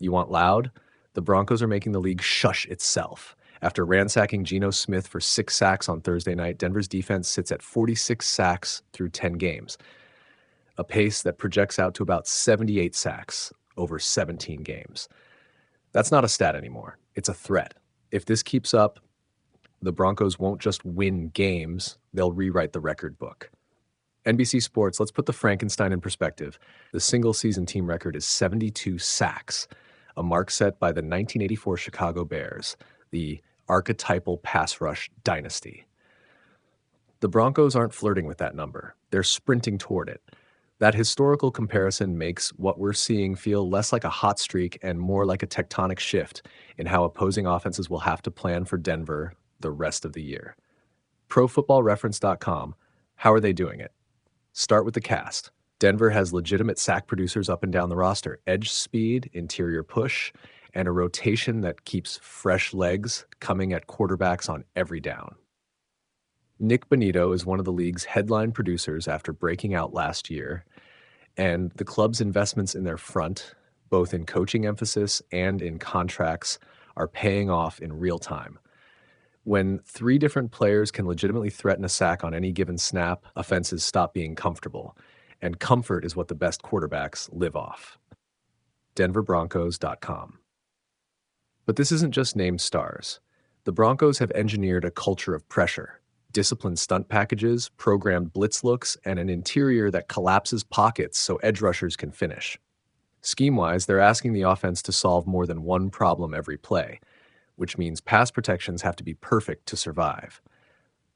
You want loud? The Broncos are making the league shush itself. After ransacking Geno Smith for 6 sacks on Thursday night, Denver's defense sits at 46 sacks through 10 games, a pace that projects out to about 78 sacks over 17 games. That's not a stat anymore. It's a threat. If this keeps up, the Broncos won't just win games, they'll rewrite the record book. NBC Sports, let's put the Frankenstein in perspective. The single-season team record is 72 sacks, a mark set by the 1984 Chicago Bears, the archetypal pass rush dynasty. The Broncos aren't flirting with that number. They're sprinting toward it. That historical comparison makes what we're seeing feel less like a hot streak and more like a tectonic shift in how opposing offenses will have to plan for Denver the rest of the year. ProFootballReference.com, how are they doing it? Start with the cast. Denver has legitimate sack producers up and down the roster, edge speed, interior push, and a rotation that keeps fresh legs coming at quarterbacks on every down. Nik Bonitto is one of the league's headline producers after breaking out last year, and the club's investments in their front, both in coaching emphasis and in contracts, are paying off in real time. When 3 different players can legitimately threaten a sack on any given snap, offenses stop being comfortable, and comfort is what the best quarterbacks live off. DenverBroncos.com. But this isn't just named stars. The Broncos have engineered a culture of pressure, disciplined stunt packages, programmed blitz looks, and an interior that collapses pockets so edge rushers can finish. Scheme-wise, they're asking the offense to solve more than one problem every play, which means pass protections have to be perfect to survive.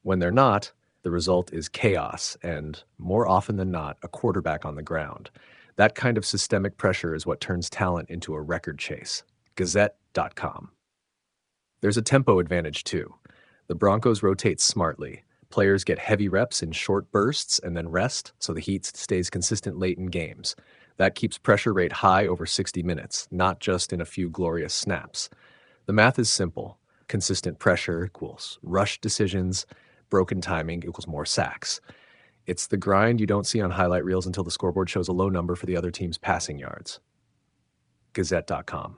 When they're not, the result is chaos and, more often than not, a quarterback on the ground. That kind of systemic pressure is what turns talent into a record chase. Gazette.com. There's a tempo advantage, too. The Broncos rotate smartly. Players get heavy reps in short bursts and then rest, so the heat stays consistent late in games. That keeps pressure rate high over 60 minutes, not just in a few glorious snaps. The math is simple. Consistent pressure equals rushed decisions, broken timing equals more sacks. It's the grind you don't see on highlight reels until the scoreboard shows a low number for the other team's passing yards. Gazette.com.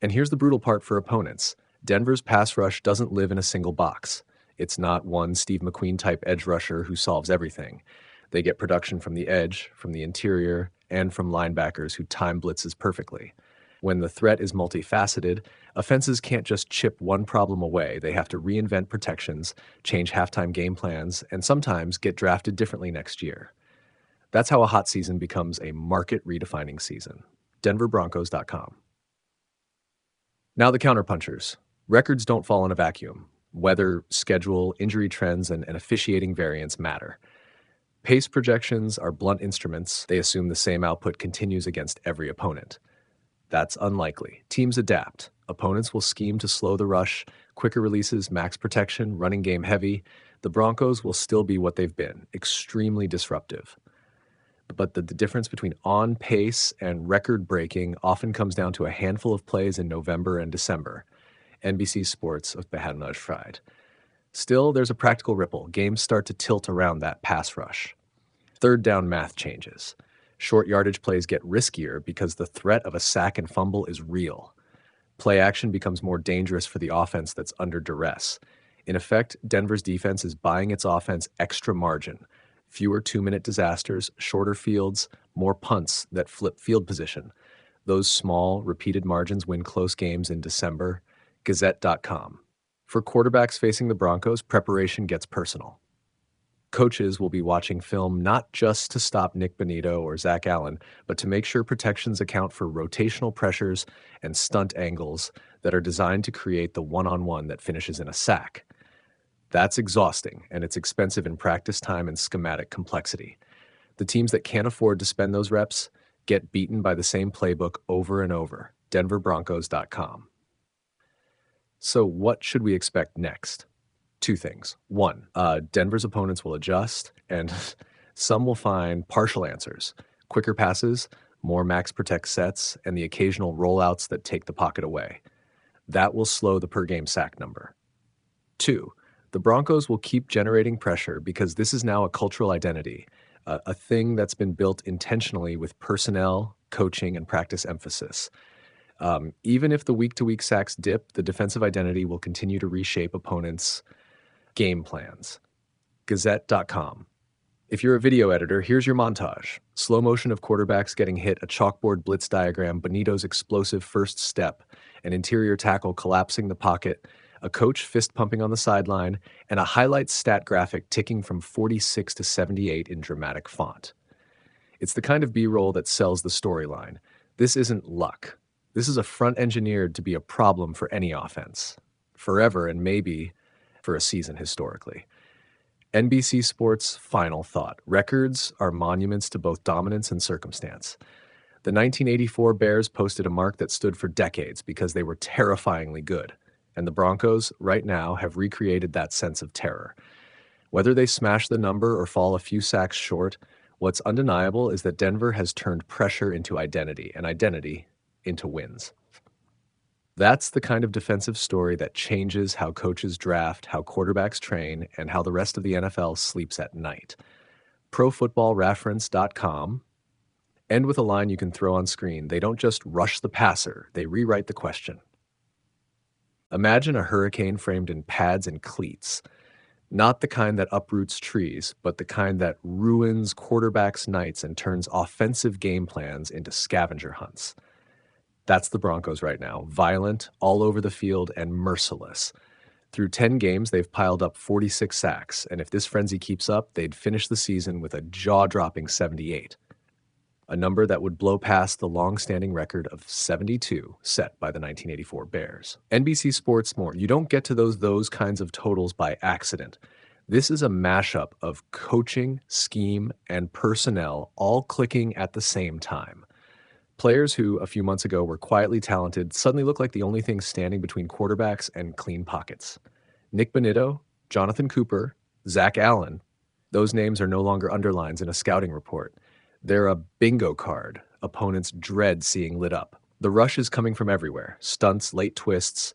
And here's the brutal part for opponents. Denver's pass rush doesn't live in a single box. It's not one Steve McQueen-type edge rusher who solves everything. They get production from the edge, from the interior, and from linebackers who time blitzes perfectly. When the threat is multifaceted, offenses can't just chip one problem away. They have to reinvent protections, change halftime game plans, and sometimes get drafted differently next year. That's how a hot season becomes a market-redefining season. DenverBroncos.com. Now the counterpunchers. Records don't fall in a vacuum. Weather, schedule, injury trends, and officiating variance matter. Pace projections are blunt instruments. They assume the same output continues against every opponent. That's unlikely. Teams adapt. Opponents will scheme to slow the rush, quicker releases, max protection, running game heavy. The Broncos will still be what they've been, extremely disruptive. But the difference between on pace and record breaking often comes down to a handful of plays in November and December. NBC Sports of Behanaj Fried. Still, there's a practical ripple. Games start to tilt around that pass rush. Third down math changes. Short yardage plays get riskier because the threat of a sack and fumble is real. Play action becomes more dangerous for the offense that's under duress. In effect, Denver's defense is buying its offense extra margin. Fewer 2-minute disasters, shorter fields, more punts that flip field position. Those small, repeated margins win close games in December. Gazette.com. For quarterbacks facing the Broncos, preparation gets personal. Coaches will be watching film not just to stop Nik Bonitto or Zach Allen, but to make sure protections account for rotational pressures and stunt angles that are designed to create the one-on-one that finishes in a sack. That's exhausting, and it's expensive in practice time and schematic complexity. The teams that can't afford to spend those reps get beaten by the same playbook over and over. DenverBroncos.com. So what should we expect next? 2 things. 1, Denver's opponents will adjust, and some will find partial answers, quicker passes, more max protect sets, and the occasional rollouts that take the pocket away. That will slow the per-game sack number. 2, the Broncos will keep generating pressure because this is now a cultural identity, a thing that's been built intentionally with personnel, coaching, and practice emphasis. Even if the week-to-week sacks dip, the defensive identity will continue to reshape opponents' game plans. Gazette.com. If you're a video editor, here's your montage. Slow motion of quarterbacks getting hit, a chalkboard blitz diagram, Bonitto's explosive first step, an interior tackle collapsing the pocket, a coach fist pumping on the sideline, and a highlight stat graphic ticking from 46 to 78 in dramatic font. It's the kind of B-roll that sells the storyline. This isn't luck. This is a front engineered to be a problem for any offense. Forever, and maybe for a season historically. NBC Sports' final thought. Records are monuments to both dominance and circumstance. The 1984 Bears posted a mark that stood for decades because they were terrifyingly good. And the Broncos, right now, have recreated that sense of terror. Whether they smash the number or fall a few sacks short, what's undeniable is that Denver has turned pressure into identity, and identity into wins. That's the kind of defensive story that changes how coaches draft, how quarterbacks train, and how the rest of the NFL sleeps at night. ProFootballReference.com. End with a line you can throw on screen. They don't just rush the passer, they rewrite the question. Imagine a hurricane framed in pads and cleats. Not the kind that uproots trees, but the kind that ruins quarterbacks' nights and turns offensive game plans into scavenger hunts. That's the Broncos right now, violent, all over the field, and merciless. Through 10 games, they've piled up 46 sacks, and if this frenzy keeps up, they'd finish the season with a jaw-dropping 78, a number that would blow past the long-standing record of 72 set by the 1984 Bears. NBC Sports more. You don't get to those kinds of totals by accident. This is a mashup of coaching, scheme, and personnel all clicking at the same time. Players who, a few months ago, were quietly talented suddenly look like the only thing standing between quarterbacks and clean pockets. Nik Bonitto, Jonathon Cooper, Zach Allen, those names are no longer underlines in a scouting report. They're a bingo card opponents dread seeing lit up. The rush is coming from everywhere. Stunts, late twists,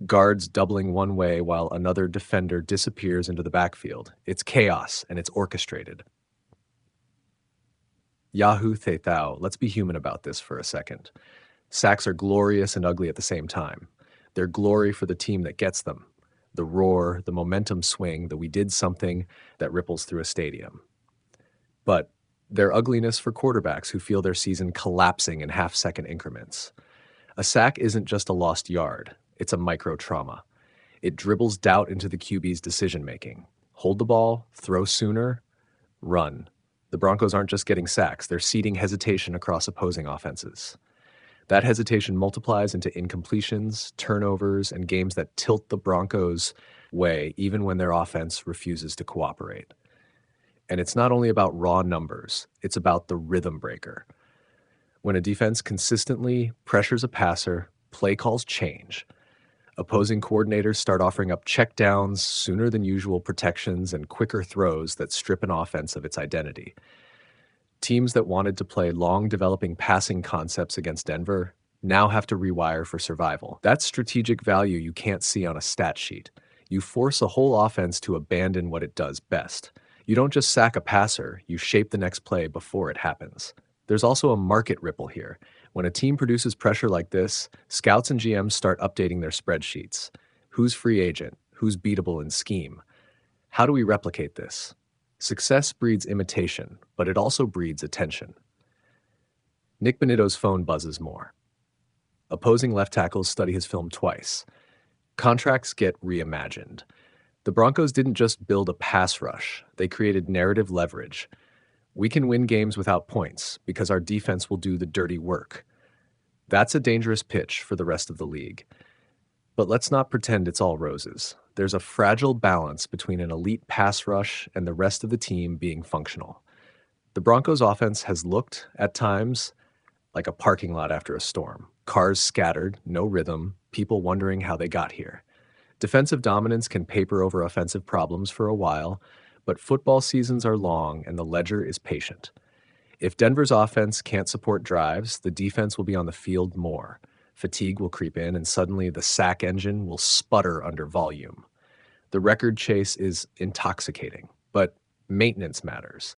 guards doubling one way while another defender disappears into the backfield. It's chaos, and it's orchestrated. Yahoo Thethao, let's be human about this for a second. Sacks are glorious and ugly at the same time. They're glory for the team that gets them. The roar, the momentum swing, the we did something that ripples through a stadium. But they're ugliness for quarterbacks who feel their season collapsing in half-second increments. A sack isn't just a lost yard. It's a micro-trauma. It dribbles doubt into the QB's decision-making. Hold the ball, throw sooner, run. The Broncos aren't just getting sacks, they're seeding hesitation across opposing offenses. That hesitation multiplies into incompletions, turnovers, and games that tilt the Broncos' way even when their offense refuses to cooperate. And it's not only about raw numbers, it's about the rhythm breaker. When a defense consistently pressures a passer, play calls change. Opposing coordinators start offering up checkdowns, sooner than usual protections, and quicker throws that strip an offense of its identity. Teams that wanted to play long developing passing concepts against Denver now have to rewire for survival. That's strategic value you can't see on a stat sheet. You force a whole offense to abandon what it does best. You don't just sack a passer, you shape the next play before it happens. There's also a market ripple here. When a team produces pressure like this, scouts and GMs start updating their spreadsheets. Who's free agent? Who's beatable in scheme? How do we replicate this? Success breeds imitation, but it also breeds attention. Nik Bonitto's phone buzzes more. Opposing left tackles study his film twice. Contracts get reimagined. The Broncos didn't just build a pass rush, they created narrative leverage. We can win games without points because our defense will do the dirty work. That's a dangerous pitch for the rest of the league. But let's not pretend it's all roses. There's a fragile balance between an elite pass rush and the rest of the team being functional. The Broncos' offense has looked, at times, like a parking lot after a storm. Cars scattered, no rhythm, people wondering how they got here. Defensive dominance can paper over offensive problems for a while, but football seasons are long and the ledger is patient. If Denver's offense can't support drives, the defense will be on the field more. Fatigue will creep in, and suddenly the sack engine will sputter under volume. The record chase is intoxicating, but maintenance matters.